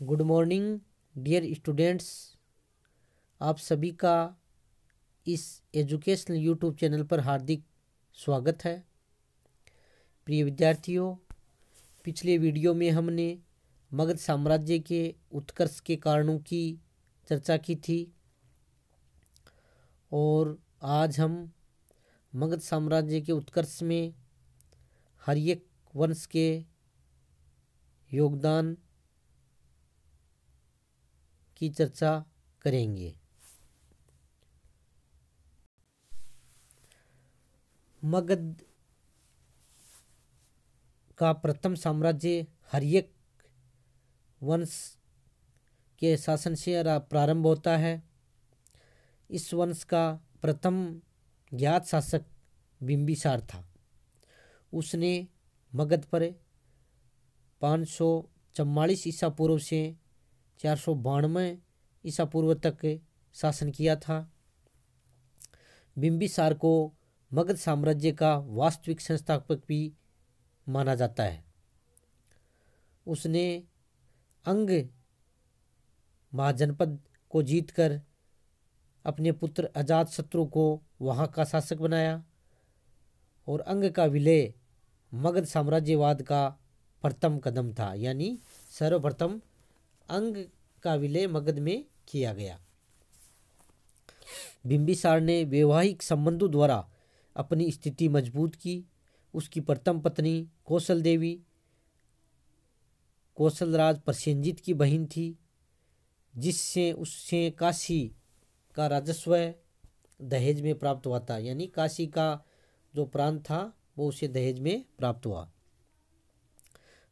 Good morning dear students. आप सभी का इस एजुकेशनल यूट्यूब चैनल पर हार्दिक स्वागत है। प्रिय विद्यार्थियों, पिछले वीडियो में हमने मगध साम्राज्य के उत्कर्ष के कारणों की चर्चा की थी और आज हम मगध साम्राज्य के उत्कर्ष में हर्यक वंश के योगदान की चर्चा करेंगे। मगध का प्रथम साम्राज्य हर्यक वंश के शासन से प्रारंभ होता है। इस वंश का प्रथम ज्ञात शासक बिंबिसार था। उसने मगध पर 544 ईसा पूर्व से 492 ईसा पूर्व तक शासन किया था। बिंबिसार को मगध साम्राज्य का वास्तविक संस्थापक भी माना जाता है। उसने अंग महाजनपद को जीतकर अपने पुत्र अजातशत्रु को वहां का शासक बनाया और अंग का विलय मगध साम्राज्यवाद का प्रथम कदम था, यानी सर्वप्रथम अंग का विलय मगध में किया गया। बिंबिसार ने वैवाहिक संबंधों द्वारा अपनी स्थिति मजबूत की। उसकी प्रथम पत्नी कौशल देवी कौशलराज प्रसेनजित की बहन थी, जिससे उससे काशी का राजस्व दहेज में प्राप्त हुआ था, यानी काशी का जो प्रांत था वो उसे दहेज में प्राप्त हुआ।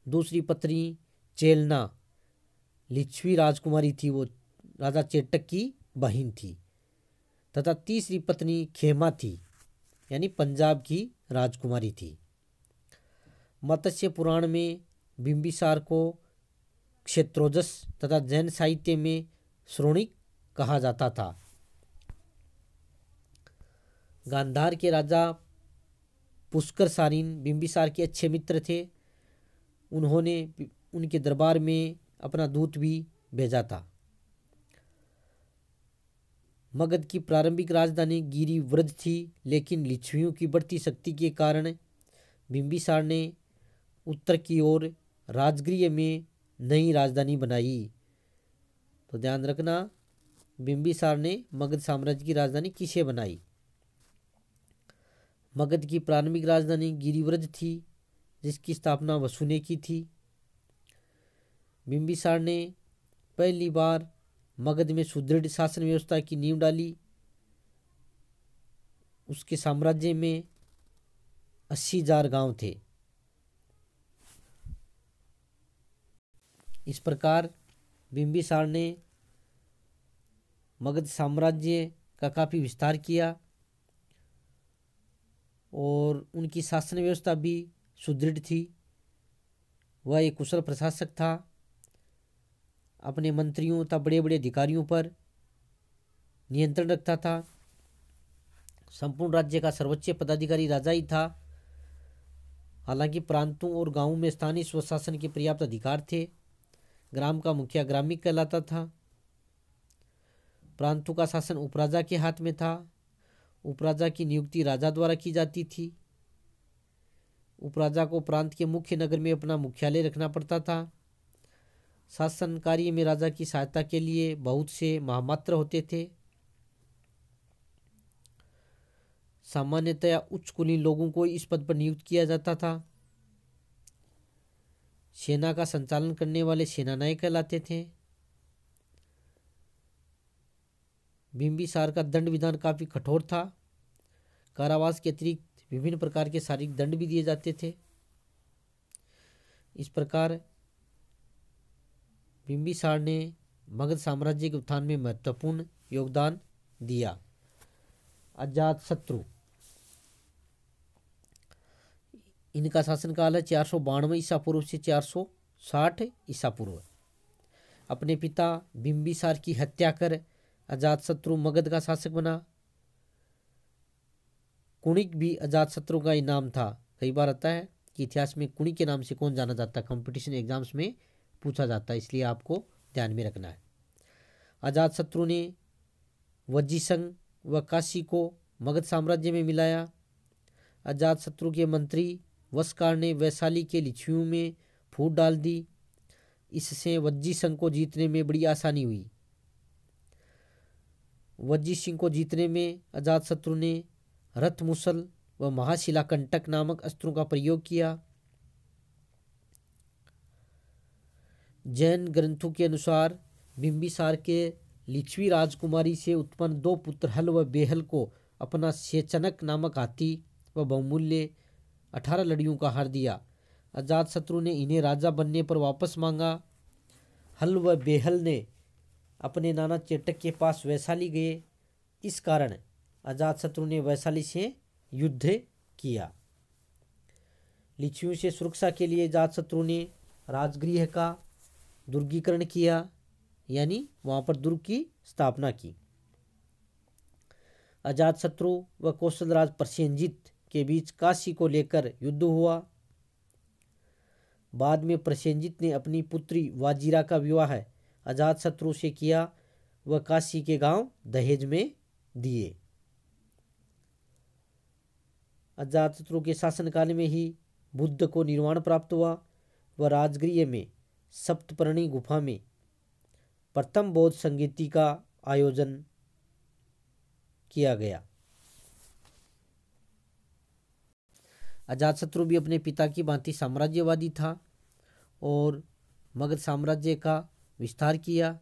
दूसरी पत्नी चेलना लिच्छवी राजकुमारी थी, वो राजा चेटक की बहन थी। तथा तीसरी पत्नी खेमा थी, यानी पंजाब की राजकुमारी थी। मत्स्य पुराण में बिंबिसार को क्षेत्रोजस तथा जैन साहित्य में श्रोणिक कहा जाता था। गांधार के राजा पुष्कर सारिन बिंबिसार के अच्छे मित्र थे। उन्होंने उनके दरबार में अपना दूत भी भेजा था। मगध की प्रारंभिक राजधानी गिरिव्रज थी, लेकिन लिच्छवियों की बढ़ती शक्ति के कारण बिंबिसार ने उत्तर की ओर राजगृह में नई राजधानी बनाई। तो ध्यान रखना, बिंबिसार ने मगध साम्राज्य की राजधानी किसे बनाई? मगध की प्रारंभिक राजधानी गिरिव्रज थी, जिसकी स्थापना वसु ने की थी। बिंबिसार ने पहली बार मगध में सुदृढ़ शासन व्यवस्था की नींव डाली। उसके साम्राज्य में 80,000 गांव थे। इस प्रकार बिंबिसार ने मगध साम्राज्य का काफी विस्तार किया और उनकी शासन व्यवस्था भी सुदृढ़ थी। वह एक कुशल प्रशासक था। अपने मंत्रियों तथा बड़े बड़े अधिकारियों पर नियंत्रण रखता था। संपूर्ण राज्य का सर्वोच्च पदाधिकारी राजा ही था। हालांकि प्रांतों और गांवों में स्थानीय स्वशासन के पर्याप्त अधिकार थे। ग्राम का मुखिया ग्रामिक कहलाता था। प्रांतों का शासन उपराजा के हाथ में था। उपराजा की नियुक्ति राजा द्वारा की जाती थी। उपराजा को प्रांत के मुख्य नगर में अपना मुख्यालय रखना पड़ता था। शासन कार्य में राजा की सहायता के लिए बहुत से महामात्र होते थे। सामान्यतया उच्च कुलीन लोगों को इस पद पर नियुक्त किया जाता था। सेना का संचालन करने वाले सेनानायक कहलाते थे। बिंबिसार का दंड विधान काफी कठोर था। कारावास के अतिरिक्त विभिन्न प्रकार के शारीरिक दंड भी दिए जाते थे। इस प्रकार बिंबिसार ने मगध साम्राज्य के उत्थान में महत्वपूर्ण योगदान दिया। अजातशत्रु, इनका शासनकाल है 492 ईसा पूर्व से 460 ईसा पूर्व। अपने पिता बिंबिसार की हत्या कर अजातशत्रु मगध का शासक बना। कुणिक भी अजातशत्रु का ही नाम था। कई बार आता है कि इतिहास में कुणी के नाम से कौन जाना जाता है, कंपटीशन एग्जाम्स में पूछा जाता है, इसलिए आपको ध्यान में रखना है। अजातशत्रु ने वज्जीसंघ व काशी को मगध साम्राज्य में मिलाया। अजातशत्रु के मंत्री वस्कार ने वैशाली के लिच्छवियों में फूट डाल दी। इससे वज्जीसंघ को जीतने में बड़ी आसानी हुई। वज्जी सिंह को जीतने में अजातशत्रु ने रथ मुसल व महाशिलाकंटक नामक अस्त्रों का प्रयोग किया। जैन ग्रंथों के अनुसार बिंबिसार के लिच्छवी राजकुमारी से उत्पन्न 2 पुत्र हल व बेहल को अपना सेचनक नामक हाथी व बहुमूल्य 18 लड़ियों का हार दिया। अजातशत्रु ने इन्हें राजा बनने पर वापस मांगा। हल व बेहल ने अपने नाना चेटक के पास वैशाली गए। इस कारण अजातशत्रु ने वैशाली से युद्ध किया। लिच्छवियों से सुरक्षा के लिए अजातशत्रु ने राजगृह का दुर्गीकरण किया, यानी वहां पर दुर्ग की स्थापना की। अजातशत्रु व कौशलराज प्रसेनजित के बीच काशी को लेकर युद्ध हुआ। बाद में प्रसेनजित ने अपनी पुत्री वाजिरा का विवाह अजातशत्रु से किया व काशी के गांव दहेज में दिए। अजातशत्रु के शासनकाल में ही बुद्ध को निर्वाण प्राप्त हुआ व राजगृह में सप्तपर्णी गुफा में प्रथम बौद्ध संगीति का आयोजन किया गया। अजातशत्रु भी अपने पिता की भांति साम्राज्यवादी था और मगध साम्राज्य का विस्तार किया।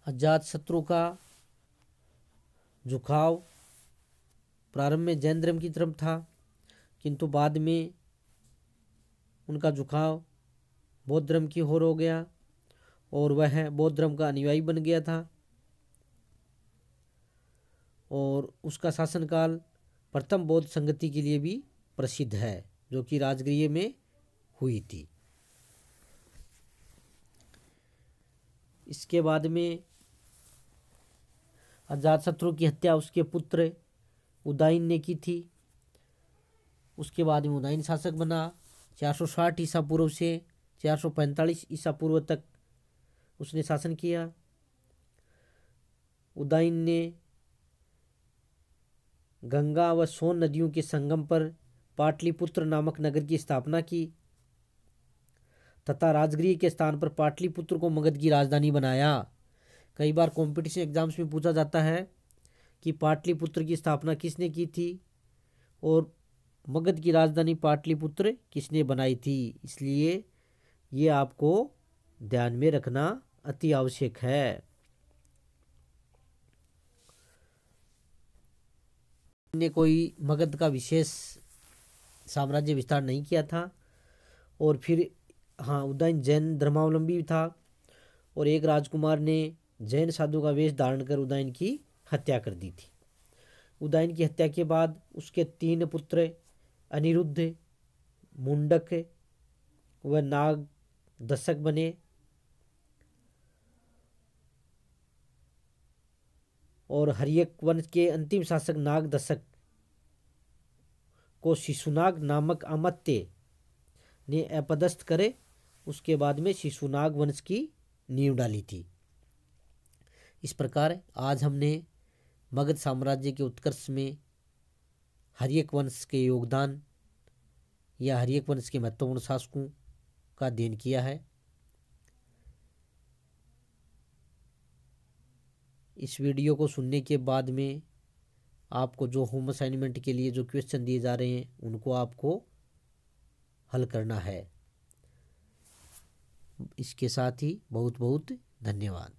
अजातशत्रु का झुकाव प्रारंभ में जैन धर्म की तरफ था, किंतु बाद में उनका झुकाव बौद्ध धर्म की ओर हो गया और वह बौद्ध धर्म का अनुयायी बन गया था। और उसका शासनकाल प्रथम बौद्ध संगति के लिए भी प्रसिद्ध है, जो कि राजगृह में हुई थी। इसके बाद में अजातशत्रु की हत्या उसके पुत्र उदयन ने की थी। उसके बाद में उदयन शासक बना। 460 ईसा पूर्व से 445 ईसा पूर्व तक उसने शासन किया। उदयन ने गंगा व सोन नदियों के संगम पर पाटलिपुत्र नामक नगर की स्थापना की तथा राजगृह के स्थान पर पाटलिपुत्र को मगध की राजधानी बनाया। कई बार कंपटीशन एग्जाम्स में पूछा जाता है कि पाटलिपुत्र की स्थापना किसने की थी और मगध की राजधानी पाटलिपुत्र किसने बनाई थी, इसलिए ये आपको ध्यान में रखना अति आवश्यक है। ने कोई मगध का विशेष साम्राज्य विस्तार नहीं किया था और फिर उदयन जैन धर्मावलंबी था और एक राजकुमार ने जैन साधु का वेश धारण कर उदयन की हत्या कर दी थी। उदयन की हत्या के बाद उसके 3 पुत्र अनिरुद्ध, मुंडक व नाग दशक बने और हर्यक वंश के अंतिम शासक नाग दशक को शिशुनाग नामक अमात्य ने अपदस्थ करे। उसके बाद में शिशुनाग वंश की नींव डाली थी। इस प्रकार आज हमने मगध साम्राज्य के उत्कर्ष में हर्यक वंश के योगदान या हर्यक वंश के महत्वपूर्ण शासकों का अध्ययन किया है। इस वीडियो को सुनने के बाद में आपको जो होम असाइनमेंट के लिए जो क्वेश्चन दिए जा रहे हैं उनको आपको हल करना है। इसके साथ ही बहुत बहुत धन्यवाद।